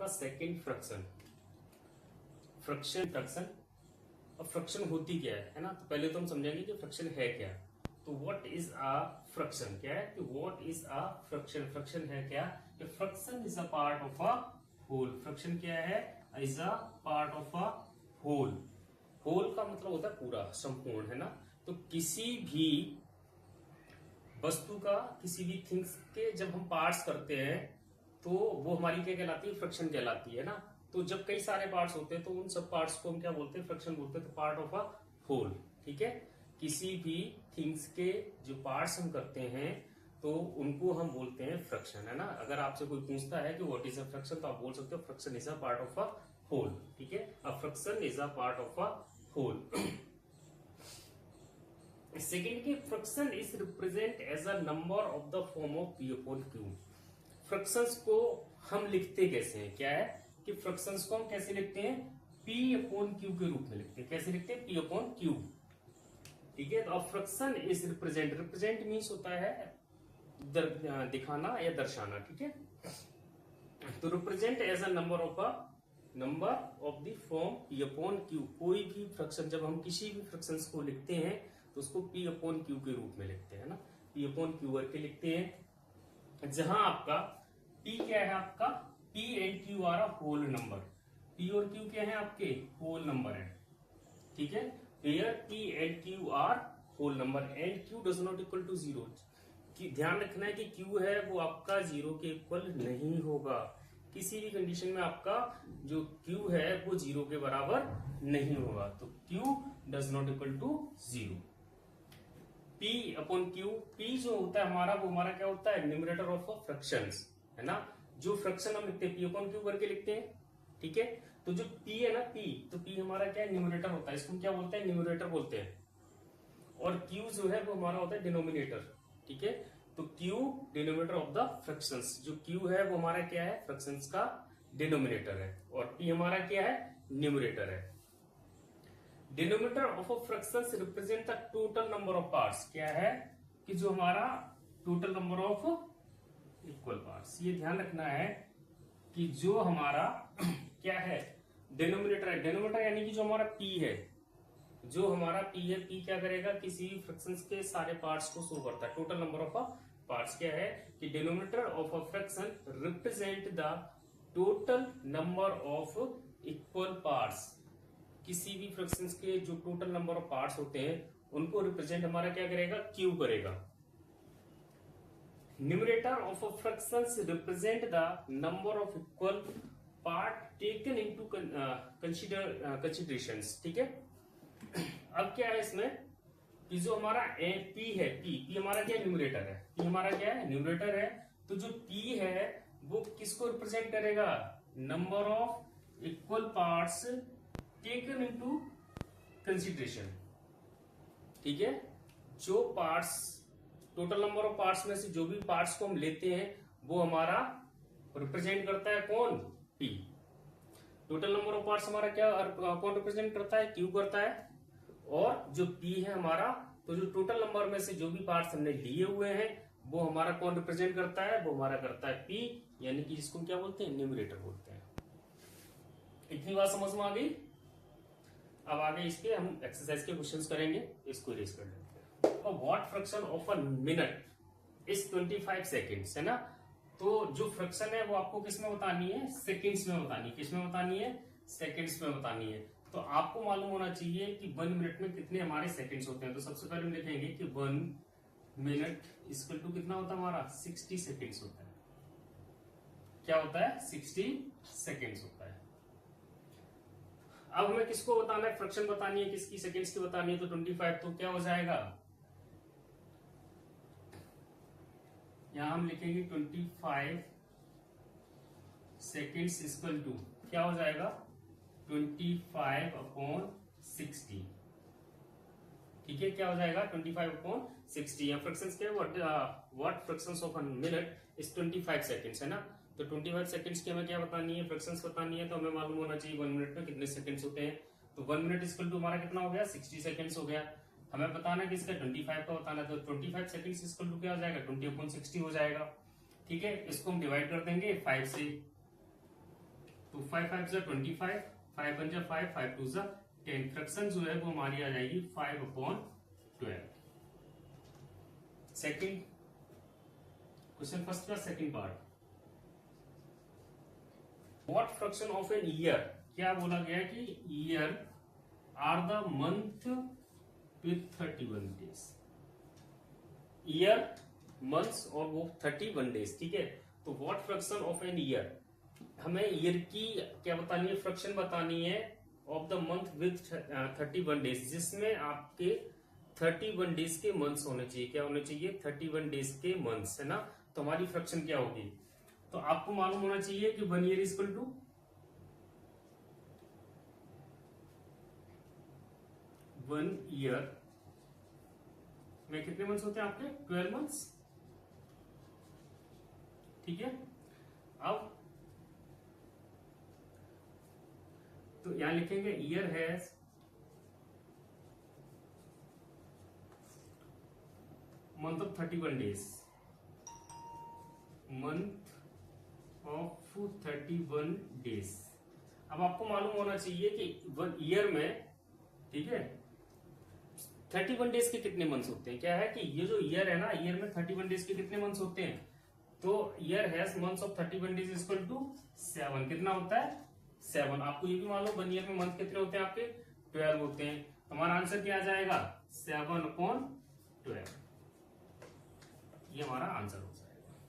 Second fraction. Fraction. अब fraction होती क्या है ना। तो पहले तो हम समझेंगे कि फ्रैक्शन है क्या। तो व्हाट इज अ फ्रैक्शन, क्या है कि what is a fraction. Fraction है क्या कि fraction is a part of a whole. Fraction क्या है, is a part of a whole. Whole का मतलब होता है पूरा, संपूर्ण, है ना। तो किसी भी वस्तु का, किसी भी थिंग्स के जब हम पार्ट्स करते हैं तो वो हमारी क्या कहलाती है, फ्रैक्शन कहलाती है ना। तो जब कई सारे पार्ट्स होते हैं तो उन सब पार्ट्स को हम क्या बोलते हैं, फ्रैक्शन बोलते हैं। तो पार्ट ऑफ अ होल, ठीक है। किसी भी थिंग्स के जो पार्ट्स हम करते हैं तो उनको हम बोलते हैं फ्रैक्शन, है ना। अगर आपसे कोई पूछता है कि व्हाट इज अ फ्रैक्शन, तो आप बोल सकते हो fraction is a part of a whole, ठीक है। A fraction is a part of a whole. Second की fraction is represent as a number of the form of P upon Q. Fractions को हम लिखते कैसे हैं, क्या है कि फ्रैक्शंस को हम कैसे लिखते हैं, पी अपॉन क्यू के रूप में लिखते हैं। कैसे लिखते हैं, पी अपॉन क्यू, ठीक है। तो अब fraction is represent, represent means होता है दिखाना या दर्शाना, ठीक है। तो represent as a number of the form P upon Q. कोई भी फ्रैक्शन, जब हम किसी भी फ्रैक्शंस को लिखते हैं तो उसको पी अपॉन क्यू के रूप में लिखते हैं ना। पी अपॉन क्यू करके लिखते हैं, जहां आपका पी क्या है, आपका P and Q are a whole number. P और क्यू क्या है, आपके होल नंबर है, ठीक है। Where P and Q are whole number and Q does not equal to zero. ध्यान रखना है कि क्यू है वो आपका जीरो के इक्वल नहीं होगा। किसी भी कंडीशन में आपका जो क्यू है वो जीरो के बराबर नहीं होगा। तो Q does not equal to zero. P upon Q, P जो होता है हमारा, वो हमारा क्या होता है, न्यूमरेटर ऑफ फ्रैक्शंस, है ना। जो फ्रैक्शन हम लिखते हैं पी अपॉन क्यू करके लिखते हैं, ठीक है। तो जो पी है ना, पी, तो पी हमारा क्या है, न्यूमरेटर होता है। इसको हम क्या बोलते हैं, न्यूमरेटर बोलते हैं। और क्यू जो है वो हमारा होता है डिनोमिनेटर, ठीक है। तो Q denominator of the fractions. जो क्यू है वो हमारा क्या है, फ्रैक्शंस का डिनोमिनेटर है, और पी हमारा क्या है, न्यूमरेटर है। Denominator of a fractions represent the total number of parts. क्या है कि जो हमारा total number of equal parts. ये ध्यान रखना है कि जो हमारा क्या है, डिनोमिनेटर है। डिनोमिनेटर यानी कि जो हमारा पी है, जो हमारा पी है, पी क्या करेगा, किसी भी फ्रैक्शंस के सारे पार्ट्स को शो करता है। टोटल नंबर ऑफ पार्ट्स क्या है कि denominator of a fraction represent the total number of equal parts. किसी भी फ्रैक्शंस के जो टोटल नंबर ऑफ पार्ट्स होते हैं उनको रिप्रेजेंट हमारा क्या करेगा, क्यू करेगा। Numerator of a fractions represent the number of equal part taken into considerations, ठीक है। अब क्या है इसमें कि जो हमारा पी है, पी हमारा क्या, न्यूमरेटर है। पी हमारा क्या है, न्यूमरेटर है। तो जो पी है वो किसको रिप्रेजेंट करेगा, number of equal parts taken into consideration, ठीक है। जो parts, total number of parts में से जो भी पार्ट्स को हम लेते हैं वो हमारा रिप्रेजेंट करता है कौन, P. Total number of parts हमारा क्या कौन रिप्रेजेंट करता है, क्यू करता है। और जो पी है हमारा, तो जो टोटल नंबर में से जो भी पार्ट्स हमने लिए हुए हैं वो हमारा कौन रिप्रेजेंट करता है, वो हमारा करता है पी, यानी कि जिसको क्या बोलते हैं, न्यूमरेटर बोलते हैं। इतनी बात समझ में आ गई। अब आगे इसके हम एक्सरसाइज के क्वेश्चंस करेंगे, इसको इरेज कर लेते हैं। What fraction of a minute is 25 seconds, है ना। तो जो फ्रैक्शन है वो आपको किस में बतानी है, सेकेंड्स में बतानी है। किस में बतानी है, सेकेंड्स में बतानी है। तो आपको मालूम होना चाहिए कि 1 मिनट में कितने हमारे सेकेंड्स होते हैं। तो सबसे पहले हम लिखेंगे कि 1 मिनट इक्वल टू कितना होता है हमारा, 60 सेकेंड्स होता है। क्या होता है, 60 सेकेंड्स होता है। अब हमें किसको बताना है, फ्रैक्शन बतानी है, किसकी, सेकेंड्स की बतानी है। तो 25, तो क्या हो जाएगा, यहां हम लिखेंगे 25 सेकेंड्स इक्वल टू क्या हो जाएगा, 25 अपॉन 60, ठीक है। क्या हो जाएगा, 25 अपॉन 60। या फ्रैक्शंस क्या है, what fractions of a minute is 25 seconds, है ना। तो 25 सेकेंड्स की हमें क्या बतानी है, फ्रैक्शंस बतानी है। तो हमें मालूम होना चाहिए 1 मिनट में कितने सेकेंड्स होते हैं। तो 1 मिनट इक्वल टू हमारा कितना हो गया, 60 सेकेंड्स हो गया। हमें बताना है कि इसका 25 का बताना है। तो 25 सेकेंड्स इक्वल टू क्या हो जाएगा, 20 अपॉन 60 हो जाएगा, ठीक है। इसको हम डिवाइड कर देंगे 5 से। तो 5 5 जा 25, 5 1 जा 5, 5 2 जा 10। फ्रैक्शन जो है वो हमारी आ जाएगी 5/12। सेकंड क्वेश्चन, फर्स्ट का second part, what fraction of an year, क्या बोला गया कि year are the month with 31 days. Year, months और वो 31 डेज, ठीक है। तो what fraction of an year, हमें ईयर की क्या बतानी है, फ्रैक्शन बतानी है of the month with 31 days, जिसमें आपके 31 डेज के मंथ्स होने चाहिए। क्या होने चाहिए, 31 डेज के मंथ्स, है ना। तो हमारी फ्रैक्शन क्या होगी, तो आपको मालूम होना चाहिए कि 1 ईयर इक्वल टू 1 ईयर में कितने मंथ्स होते हैं आपके, 12 मंथ्स, ठीक है। अब तो यहां लिखेंगे year has month of 31 days, month of 31 days. अब आपको मालूम होना चाहिए कि 1 ईयर में, ठीक है, 31 डेज के कितने मंथ्स होते हैं। क्या है कि ये जो ईयर है ना, ईयर में 31 डेज के कितने मंथ्स होते हैं, तो year has months of 31 days equal to 7। कितना होता है, 7। आपको ये भी मालूम 1 ईयर में मंथ कितने होते हैं आपके, 12 होते हैं। हमारा आंसर क्या आ जाएगा, 7/12। ये हमारा आंसर होगा।